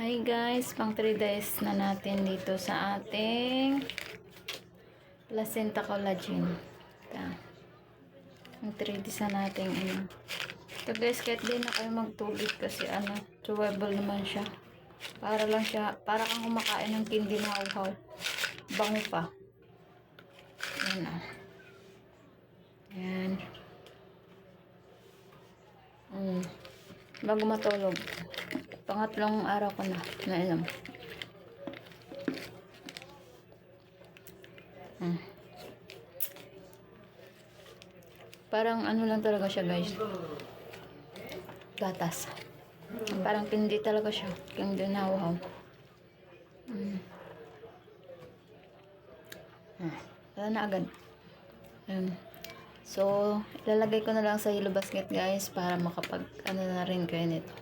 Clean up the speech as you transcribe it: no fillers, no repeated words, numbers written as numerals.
Hi guys, pang 3 days na natin dito sa ating placenta collagen. Ito. Pang 3 days na natin ito guys, kahit di na kayo magtubig kasi chewable naman siya. Para lang siya, para kang kumakain ng candy na uhaw. Bango pa. Yan o. Yan. Bago matulog. Pangatlong araw ko na inom. Parang lang talaga siya guys. Gatas. Parang hindi talaga siya. Yung dinawaw. Wala na agad. So, ilalagay ko na lang sa yellow basket guys para makapag na rin kayo nito.